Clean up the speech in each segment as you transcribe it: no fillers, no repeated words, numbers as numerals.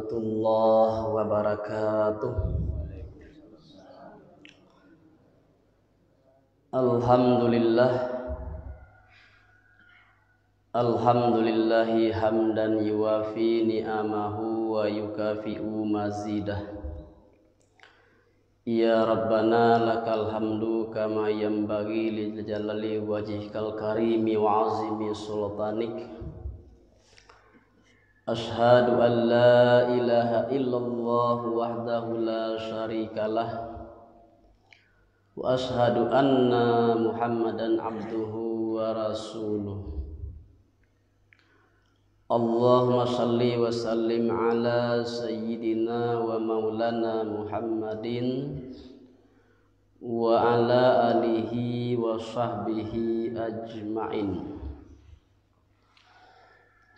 warahmatullahi wabarakatuh. Alhamdulillahi hamdan yuwafi ni'amahu wa yukafi'u mazidah. Ya Rabbana lakal hamdu kama yanbaghi li jalali wajhikal karimi wa azimi sultanik. Ashhadu an la ilaha illallah wahdahu la syarikalah wa ashhadu anna Muhammadan abduhu wa rasuluh. Allahumma salli wa sallim ala sayyidina wa maulana Muhammadin wa ala alihi wa sahbihi ajma'in.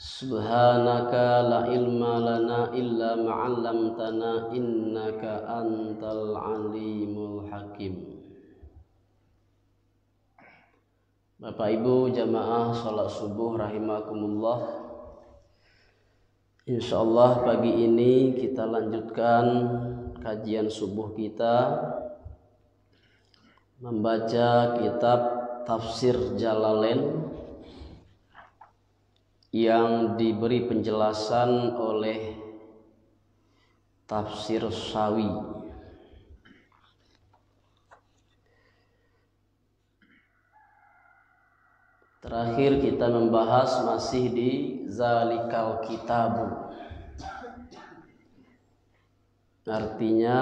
Subhanaka la ilma lana illa ma'allamtana innaka antal alimul hakim. Bapak Ibu jamaah salat subuh rahimakumullah. Insyaallah pagi ini kita lanjutkan kajian subuh kita membaca kitab Tafsir Jalalain yang diberi penjelasan oleh Tafsir Sawi. Terakhir kita membahas masih di Zalikal Kitabu. Artinya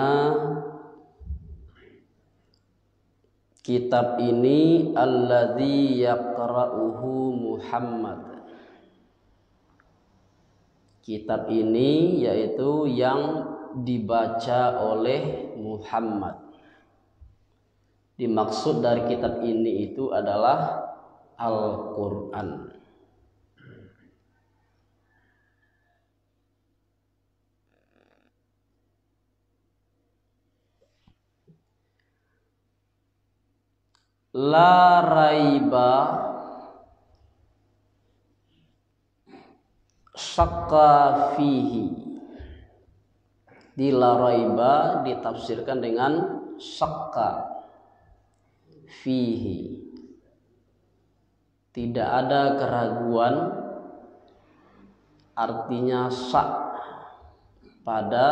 kitab ini alladzi yaqra'uhu Muhammad. Kitab ini yaitu yang dibaca oleh Muhammad. Dimaksud dari kitab ini itu adalah Al-Quran. La raiba syakka fihi. Di la raiba ditafsirkan dengan syakka fihi. Tidak ada keraguan, artinya syak pada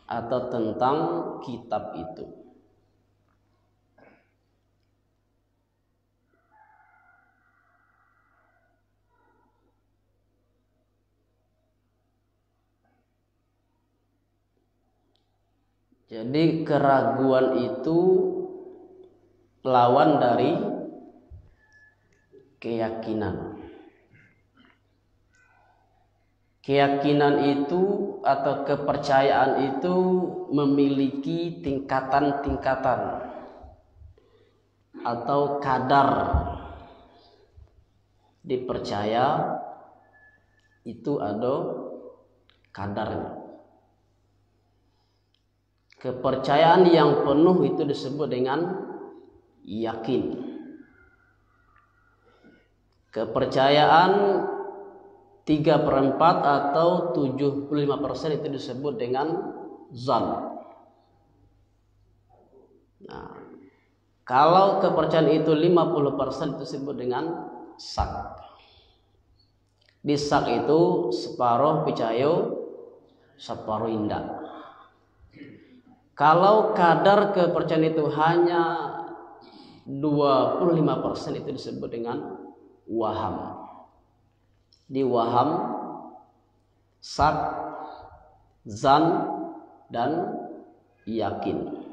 atau tentang kitab itu. Jadi keraguan itu lawan dari keyakinan. Keyakinan itu atau kepercayaan itu memiliki tingkatan-tingkatan atau kadar. Dipercaya itu ada kadarnya. Kepercayaan yang penuh itu disebut dengan yakin. Kepercayaan 3/4 atau 75% itu disebut dengan zan. Nah, kalau kepercayaan itu 50% itu disebut dengan syak. Di syak itu separuh percaya, separuh indah. Kalau kadar kepercayaan itu hanya 25% itu disebut dengan waham. Di waham, syak, zan, dan yakin.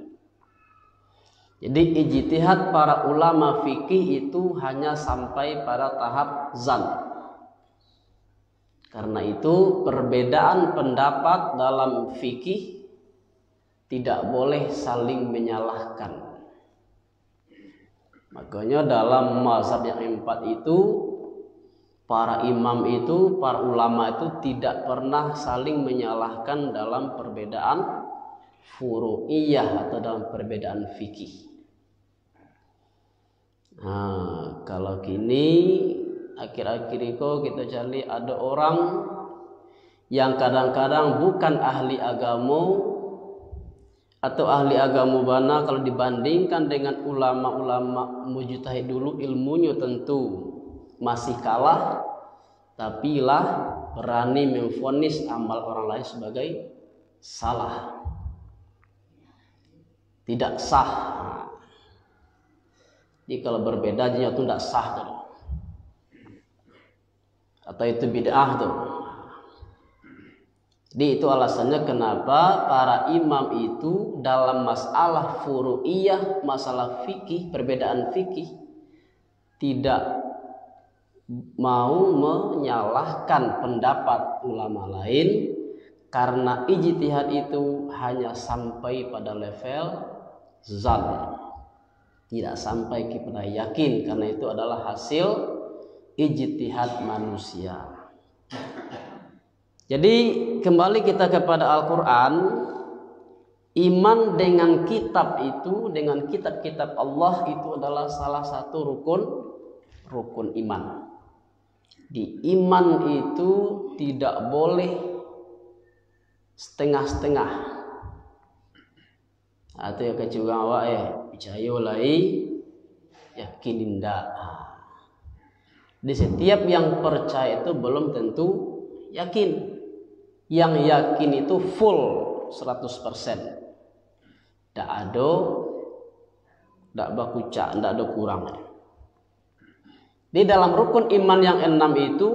Jadi ijtihad para ulama fikih itu hanya sampai pada tahap zan. Karena itu perbedaan pendapat dalam fikih tidak boleh saling menyalahkan. Makanya dalam mazhab yang empat itu para imam itu, para ulama itu tidak pernah saling menyalahkan dalam perbedaan furu'iyah atau dalam perbedaan fikih. Nah, kalau kini akhir-akhir itu kita cari ada orang yang kadang-kadang bukan ahli agama atau ahli agama bana kalau dibandingkan dengan ulama-ulama mujtahid dulu ilmunya tentu masih kalah, tapi lah berani memvonis amal orang lain sebagai salah, tidak sah. Jadi kalau berbeda aja itu tidak sah tuh, atau itu bid'ah tuh. Jadi itu alasannya kenapa para imam itu dalam masalah furu'iyah, masalah fikih, perbedaan fikih, tidak mau menyalahkan pendapat ulama lain, karena ijtihad itu hanya sampai pada level zan, tidak sampai kepada yakin, karena itu adalah hasil ijtihad manusia. Jadi kembali kita kepada Al-Quran, iman dengan kitab itu, dengan kitab-kitab Allah itu adalah salah satu rukun iman. Di iman itu tidak boleh setengah-setengah. Atau ya kecurang awak percaya lai yakin indah. Di setiap yang percaya itu belum tentu yakin. Yang yakin itu full 100%. Tidak ada, tidak bakucak, tidak ada kurang. Di dalam rukun iman yang 6 itu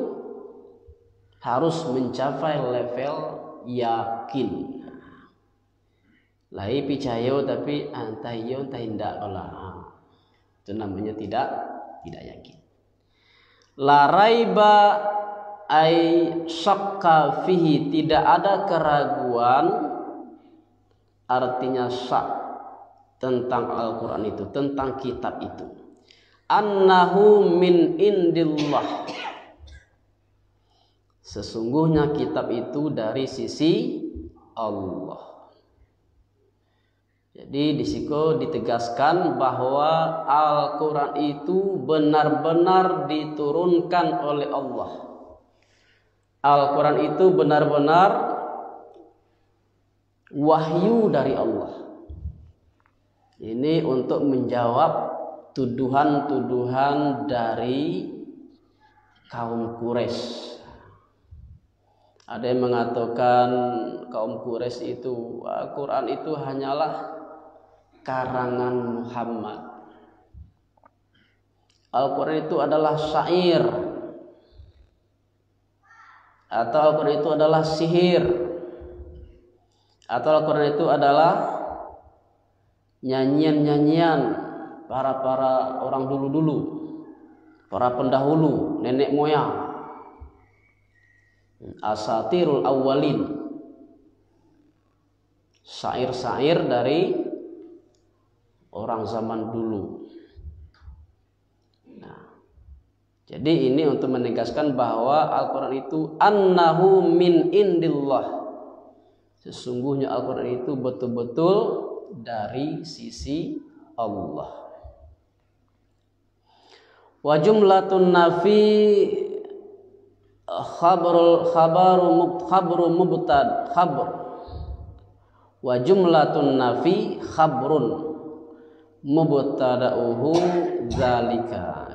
harus mencapai level yakin. Lai percaya tapi entah iya entah tidak kalah. Itu namanya tidak yakin. La raiba ai syakka fihi, tidak ada keraguan, artinya syak tentang Al-Quran itu, tentang kitab itu. Annahu min indillah, sesungguhnya kitab itu dari sisi Allah. Jadi di situ ditegaskan bahwa Al-Quran itu benar-benar diturunkan oleh Allah. Al-Quran itu benar-benar wahyu dari Allah. Ini untuk menjawab tuduhan-tuduhan dari kaum Quraisy. Ada yang mengatakan kaum Quraisy itu Al-Quran itu hanyalah karangan Muhammad. Al-Quran itu adalah syair, atau Al-Quran itu adalah sihir, atau Al-Quran itu adalah nyanyian-nyanyian para orang dulu-dulu, para pendahulu, nenek moyang, asatirul awwalin, syair-syair dari orang zaman dulu. Jadi ini untuk menegaskan bahwa Al-Quran itu annahu min indillah, sesungguhnya Al-Quran itu betul-betul dari sisi Allah. Wa jumlatun nafi khabru mubtad khabr, wa jumlatun nafi khabrun mubtada'uhu zalika.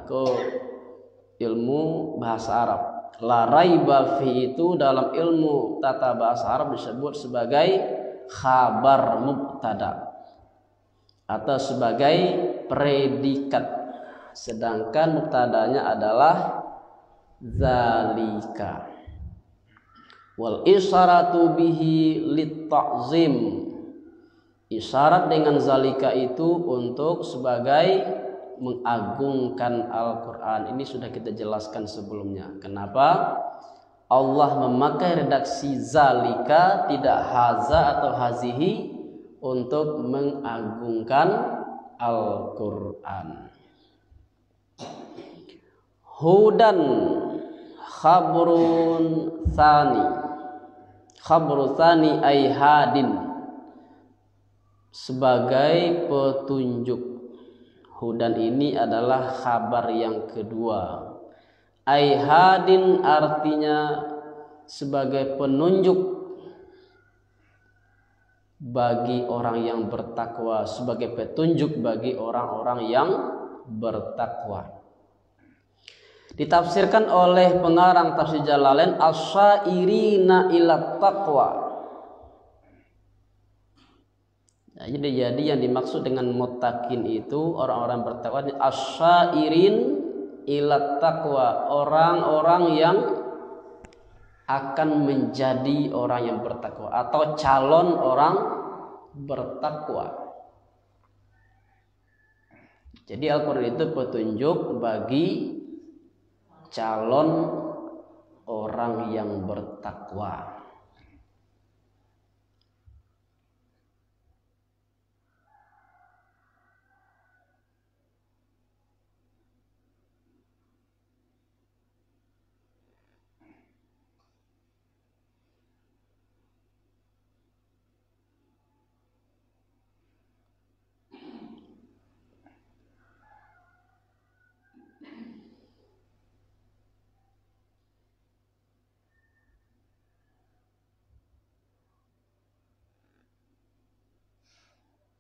Ilmu bahasa Arab, la raiba fi itu dalam ilmu tata bahasa Arab disebut sebagai khabar mubtada atau sebagai predikat, sedangkan mubtadanya adalah zalika. Wal isyaratu bihi lit ta'zim, isyarat dengan zalika itu untuk sebagai mengagungkan Al-Quran. Ini sudah kita jelaskan sebelumnya. Kenapa Allah memakai redaksi zalika, tidak haza atau hazihi, untuk mengagungkan Al-Quran. Hudan khabrun thani, khabru thani ay hadin, sebagai petunjuk. Hudan ini adalah kabar yang kedua. Ai hadin artinya sebagai penunjuk bagi orang yang bertakwa, sebagai petunjuk bagi orang-orang yang bertakwa. Ditafsirkan oleh pengarang tafsir Jalalain as-syairina ila taqwa. Nah, jadi yang dimaksud dengan muttaqin itu orang-orang bertakwa, as-syairin ila taqwa, orang-orang yang akan menjadi orang yang bertakwa atau calon orang bertakwa. Jadi Al-Quran itu petunjuk bagi calon orang yang bertakwa.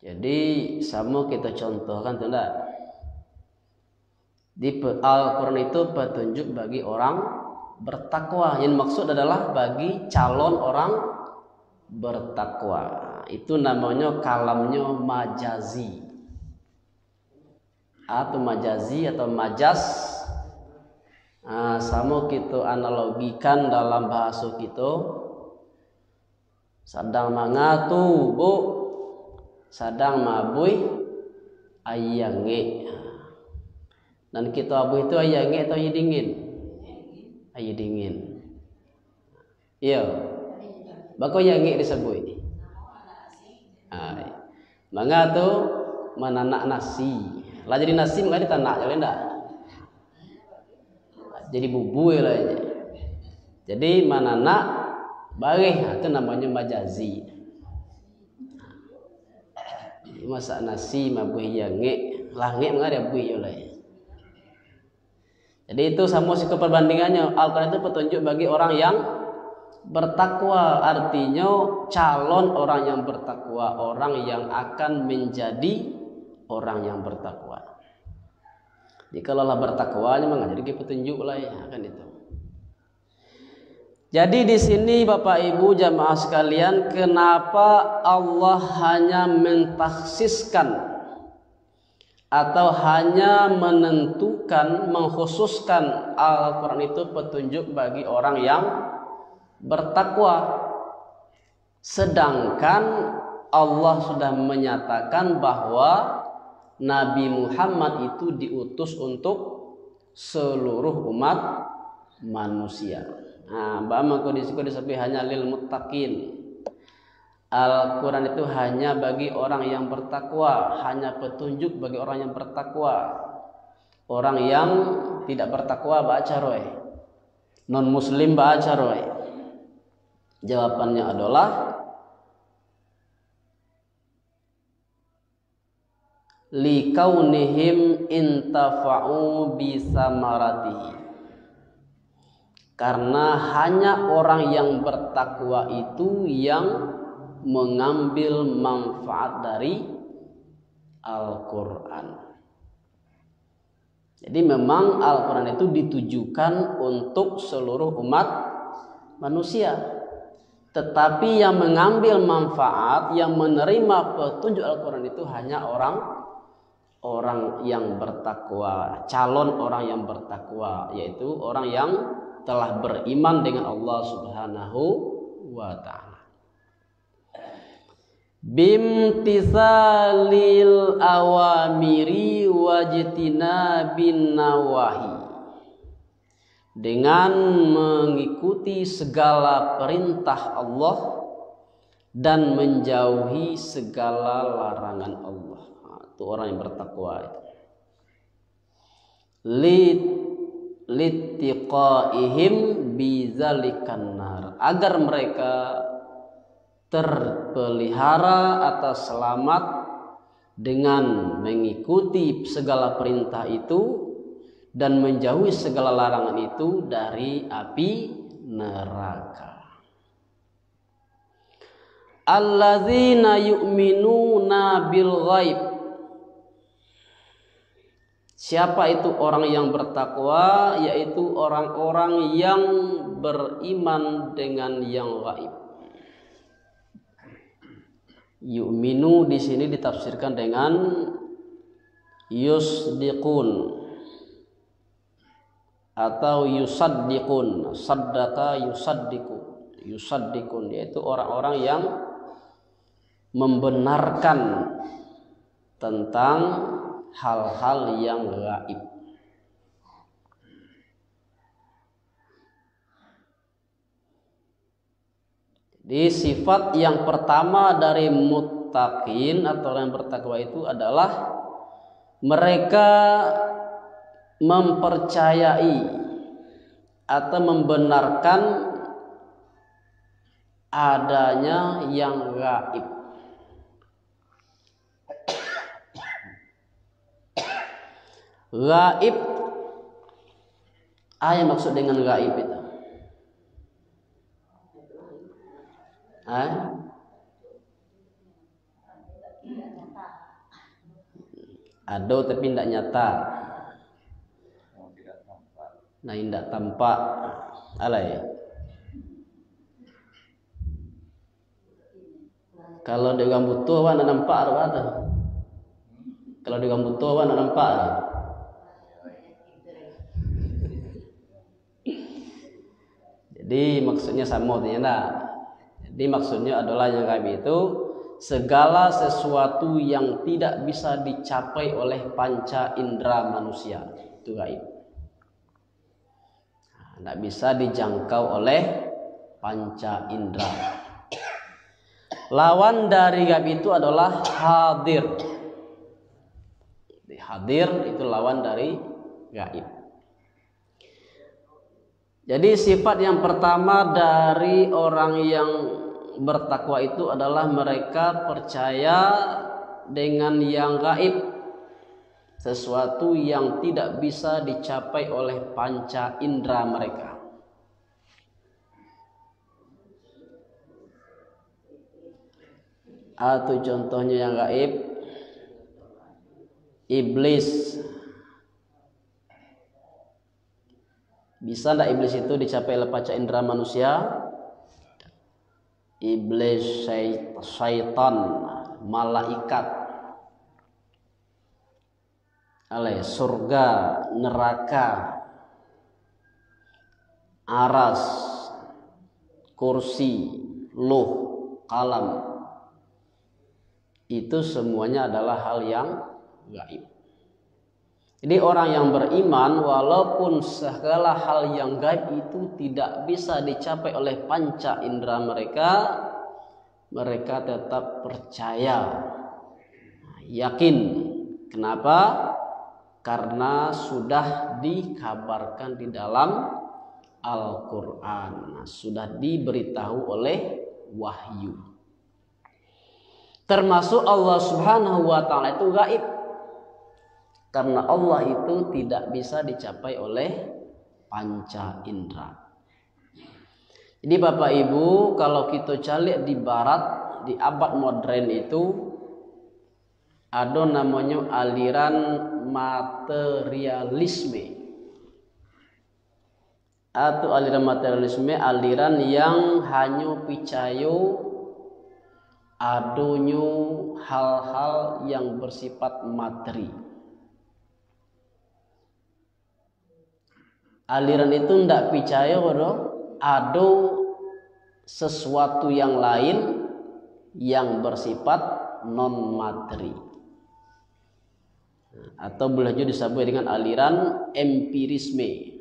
Jadi sama kita contohkan tidak, di Al-Quran itu petunjuk bagi orang bertakwa. Yang maksud adalah bagi calon orang bertakwa. Itu namanya kalamnya majazi atau majas. Nah, sama kita analogikan dalam bahasa kita, sedang mangatu bu, sadang mabui ayange. Dan kita abu itu ayange atau ayi dingin? Ayi dingin. Iya. Bako yange disebut. Mangga tu mananak nasi. Lah jadi nasi enggak ditanak ya enggak? Jadi bubui lah. Jadi mananak bareh, itu namanya majazi. Masak nasi mabuh yange, langit enggak ada bui oleh. Jadi itu sama sih perbandingannya. Al-Quran itu petunjuk bagi orang yang bertakwa, artinya calon orang yang bertakwa, orang yang akan menjadi orang yang bertakwa. Jadi kalau lah bertakwa memang jadi petunjuk lah ya kan itu. Jadi di sini Bapak Ibu jamaah sekalian, kenapa Allah hanya mentaksiskan atau hanya menentukan, mengkhususkan Al-Quran itu petunjuk bagi orang yang bertakwa, sedangkan Allah sudah menyatakan bahwa Nabi Muhammad itu diutus untuk seluruh umat manusia. Nah, bama kondisiku disebut hanya lil muttaqin. Al-Quran itu hanya bagi orang yang bertakwa, hanya petunjuk bagi orang yang bertakwa. Orang yang tidak bertakwa baca roy, non muslim baca roy. Jawabannya adalah likaunihim intafa'u bisamaratihi. Karena hanya orang yang bertakwa itu yang mengambil manfaat dari Al-Quran. Jadi memang Al-Quran itu ditujukan untuk seluruh umat manusia. Tetapi yang mengambil manfaat, yang menerima petunjuk Al-Quran itu hanya orang yang bertakwa, calon orang yang bertakwa, yaitu orang yang telah beriman dengan Allah Subhanahu wa ta'ala. Bimtisalil awamiri wajtinabin nawahi, dengan mengikuti segala perintah Allah dan menjauhi segala larangan Allah. Itu orang yang bertakwa itu. Littiqaihim bizalikan nar, agar mereka terpelihara atau selamat dengan mengikuti segala perintah itu dan menjauhi segala larangan itu dari api neraka. Alladzina yu'minuna bil ghaib. Siapa itu orang yang bertakwa? Yaitu orang-orang yang beriman dengan yang gaib. Yu'minu di sini ditafsirkan dengan yusdiqun atau yusaddiqun. Saddaka yusaddiqun, yaitu orang-orang yang membenarkan tentang hal-hal yang gaib. Jadi sifat yang pertama dari muttaqin atau yang bertakwa itu adalah mereka mempercayai atau membenarkan adanya yang gaib. Gaib, apa yang maksud dengan gaib itu? Ada tapi tidak nyata. Nah, tidak tampak. Alay. Kalau dia butuh apa nak nampak apa? Kalau dia butuh apa nak nampak? Jadi maksudnya sama ternyata. Jadi maksudnya adalah yang gaib itu segala sesuatu yang tidak bisa dicapai oleh panca indera manusia, itu gaib. Tidak bisa dijangkau oleh panca indera. Lawan dari gaib itu adalah hadir. Hadir itu lawan dari gaib. Jadi sifat yang pertama dari orang yang bertakwa itu adalah mereka percaya dengan yang gaib, sesuatu yang tidak bisa dicapai oleh panca indera mereka. Atau contohnya yang gaib, iblis. Bisa tidak iblis itu dicapai oleh panca indera manusia? Iblis, syaitan, malaikat, surga, neraka, aras, kursi, luh, kalam, itu semuanya adalah hal yang gaib. Jadi orang yang beriman, walaupun segala hal yang gaib itu tidak bisa dicapai oleh panca indera mereka, mereka tetap percaya, yakin. Kenapa? Karena sudah dikabarkan di dalam Al-Quran, sudah diberitahu oleh wahyu. Termasuk Allah Subhanahu wa Ta'ala itu gaib. Karena Allah itu tidak bisa dicapai oleh panca indera. Jadi Bapak Ibu, kalau kita cari di barat, di abad modern itu ada namanya aliran materialisme. Atau aliran materialisme, aliran yang hanya percaya adanya hal-hal yang bersifat materi. Aliran itu tidak percaya ada sesuatu yang lain yang bersifat non materi, atau boleh juga disebut dengan aliran empirisme.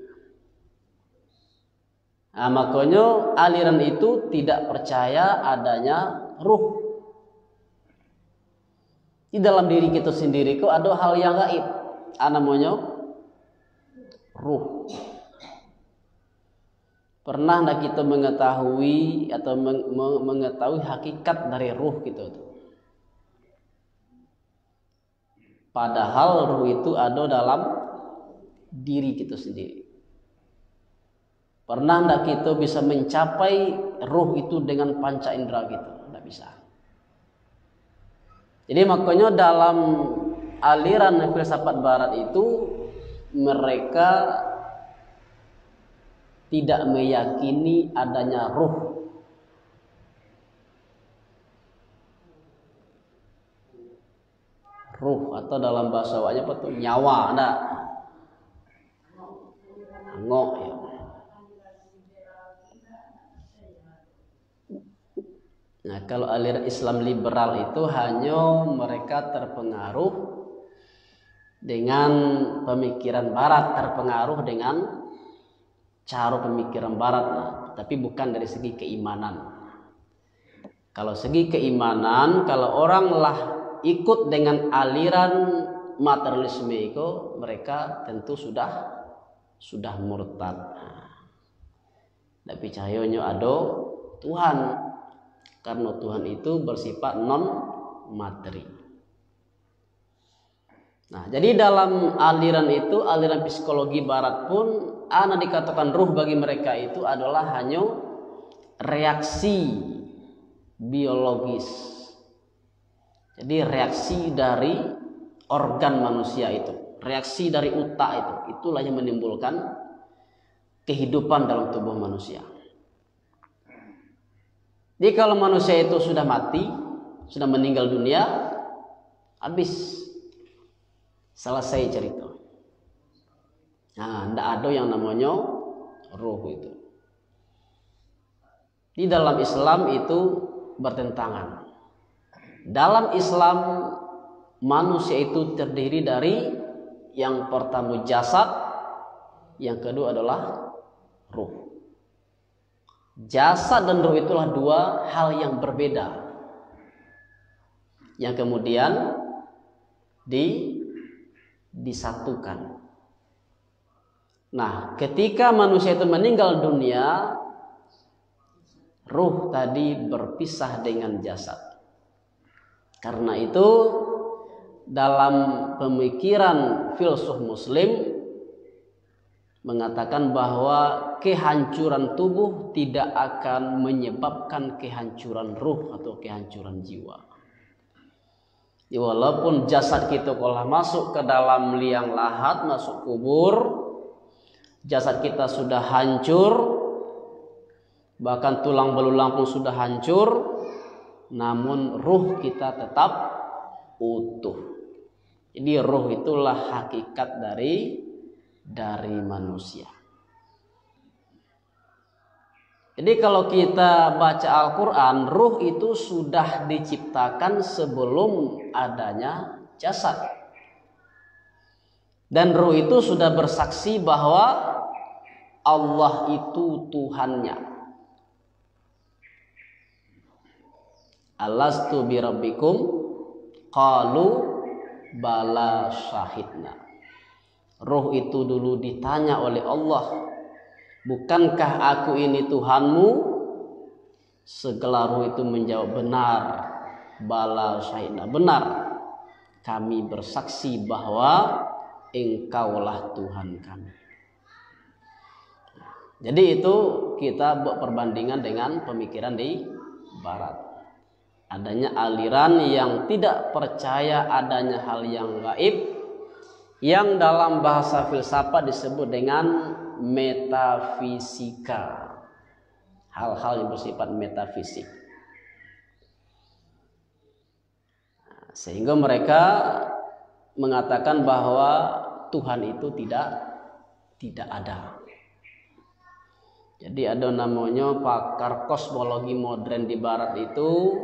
Nah, makanya aliran itu tidak percaya adanya ruh. Di dalam diri kita sendiri kok ada hal yang gaib, namanya ruh. Pernah tidak kita mengetahui atau mengetahui hakikat dari ruh kita itu? Padahal ruh itu ada dalam diri kita sendiri. Pernah enggak kita bisa mencapai ruh itu dengan panca indera gitu? Enggak bisa. Jadi makanya dalam aliran filsafat barat itu mereka tidak meyakini adanya ruh. Ruh atau dalam bahasa Awaknya apa tuh? Nyawa, enggak. Ngok ya. Nah, kalau aliran Islam liberal itu hanya mereka terpengaruh dengan pemikiran barat, terpengaruh dengan cara pemikiran barat, tapi bukan dari segi keimanan. Kalau segi keimanan, kalau orang lah ikut dengan aliran materialisme itu, mereka tentu sudah murtad. Tapi cahayanya ada Tuhan, karena Tuhan itu bersifat non materi. Nah, jadi dalam aliran itu, aliran psikologi barat pun dikatakan ruh bagi mereka itu adalah hanya reaksi biologis. Jadi reaksi dari organ manusia itu, reaksi dari utak itu, itulah yang menimbulkan kehidupan dalam tubuh manusia. Jadi kalau manusia itu sudah mati, sudah meninggal dunia, habis, selesai cerita. Nah, tidak ada yang namanya ruh itu. Di dalam Islam itu bertentangan. Dalam Islam manusia itu terdiri dari yang pertama jasad, yang kedua adalah ruh. Jasad dan ruh itulah dua hal yang berbeda, yang kemudian disatukan. Nah, ketika manusia itu meninggal dunia, ruh tadi berpisah dengan jasad. Karena itu dalam pemikiran filsuf muslim mengatakan bahwa kehancuran tubuh tidak akan menyebabkan kehancuran ruh atau kehancuran jiwa. Ya, walaupun jasad kita kalau masuk ke dalam liang lahat, masuk kubur, jasad kita sudah hancur, bahkan tulang belulang pun sudah hancur, namun ruh kita tetap utuh. Jadi ruh itulah hakikat dari manusia. Jadi kalau kita baca Al-Quran, ruh itu sudah diciptakan sebelum adanya jasad. Dan ruh itu sudah bersaksi bahwa Allah itu Tuhannya. Alastu birabbikum qalu bala syahidna. Ruh itu dulu ditanya oleh Allah, bukankah aku ini Tuhanmu? Segala ruh itu menjawab, benar. Bala syahidna, benar. Kami bersaksi bahwa Engkaulah Tuhan kami. Jadi itu kita buat perbandingan dengan pemikiran di Barat. Adanya aliran yang tidak percaya adanya hal yang gaib, yang dalam bahasa filsafat disebut dengan metafisika. Hal-hal yang bersifat metafisik. Sehingga mereka mengatakan bahwa Tuhan itu tidak ada. Jadi ada namanya pakar kosmologi modern di Barat itu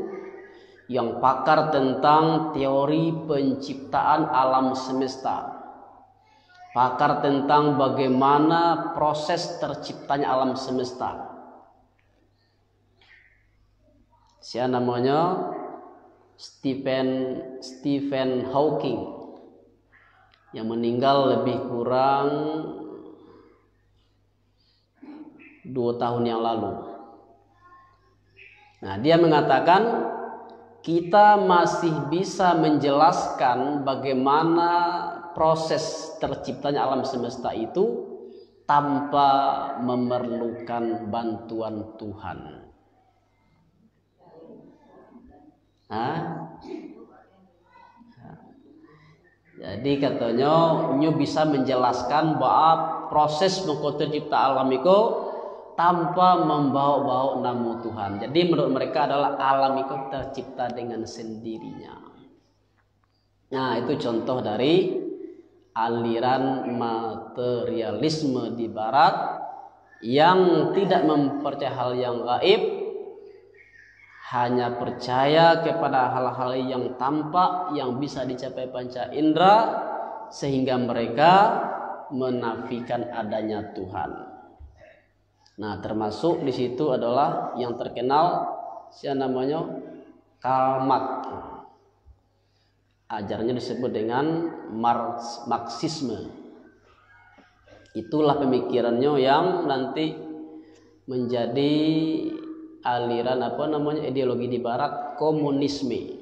yang pakar tentang teori penciptaan alam semesta. Pakar tentang bagaimana proses terciptanya alam semesta. Siapa namanya? Stephen Hawking, yang meninggal lebih kurang 2 tahun yang lalu. Nah, dia mengatakan kita masih bisa menjelaskan bagaimana proses terciptanya alam semesta itu tanpa memerlukan bantuan Tuhan. Jadi katanya nyu bisa menjelaskan bahwa proses mengkotor cipta alam itu tanpa membawa-bawa nama Tuhan. Jadi menurut mereka adalah alam itu tercipta dengan sendirinya. Nah, itu contoh dari aliran materialisme di barat yang tidak mempercayai hal yang gaib, hanya percaya kepada hal-hal yang tampak yang bisa dicapai panca indera, sehingga mereka menafikan adanya Tuhan. Nah, termasuk di situ adalah yang terkenal siapa namanya Karl Marx. Ajarnya disebut dengan Marxisme. Itulah pemikirannya yang nanti menjadi aliran ideologi di barat, komunisme.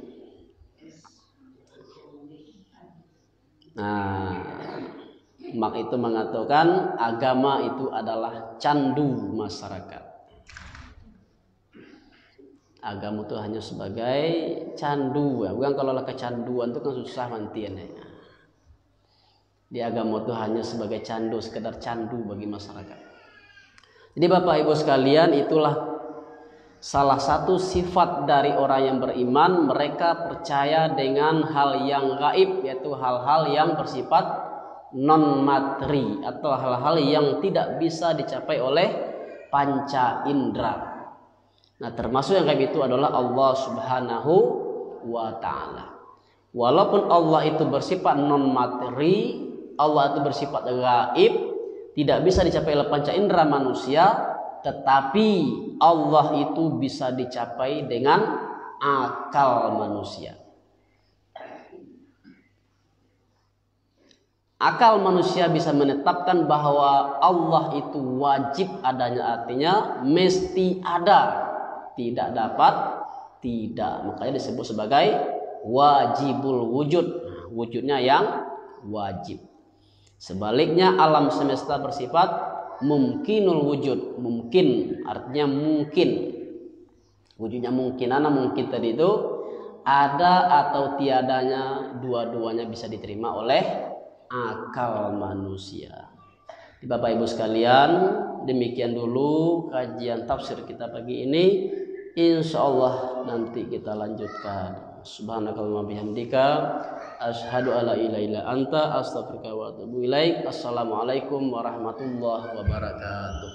Nah, Marx itu mengatakan agama itu adalah candu masyarakat. Agama itu hanya sebagai candu, bukan kalau kecanduan itu kan susah mantian ya. Di agama itu hanya sebagai candu, sekedar candu bagi masyarakat. Jadi Bapak Ibu sekalian, itulah salah satu sifat dari orang yang beriman. Mereka percaya dengan hal yang gaib, yaitu hal-hal yang bersifat non materi atau hal-hal yang tidak bisa dicapai oleh panca indera. Nah, termasuk yang gaib itu adalah Allah Subhanahu wa ta'ala. Walaupun Allah itu bersifat non materi, Allah itu bersifat gaib, tidak bisa dicapai oleh panca indera manusia, tetapi Allah itu bisa dicapai dengan akal manusia. Akal manusia bisa menetapkan bahwa Allah itu wajib adanya, artinya mesti ada, tidak dapat tidak. Makanya disebut sebagai wajibul wujud, wujudnya yang wajib. Sebaliknya alam semesta bersifat mungkinul wujud, mungkin artinya mungkin, wujudnya mungkin. Ana mungkin tadi itu ada atau tiadanya, dua-duanya bisa diterima oleh akal manusia. Bapak Ibu sekalian, demikian dulu kajian tafsir kita pagi ini. Insya Allah nanti kita lanjutkan. Subhanakallahumma bihamdika asyhadu alla ilaha illa anta astaghfiruka wa atubu ilaik. Assalamualaikum warahmatullahi wabarakatuh.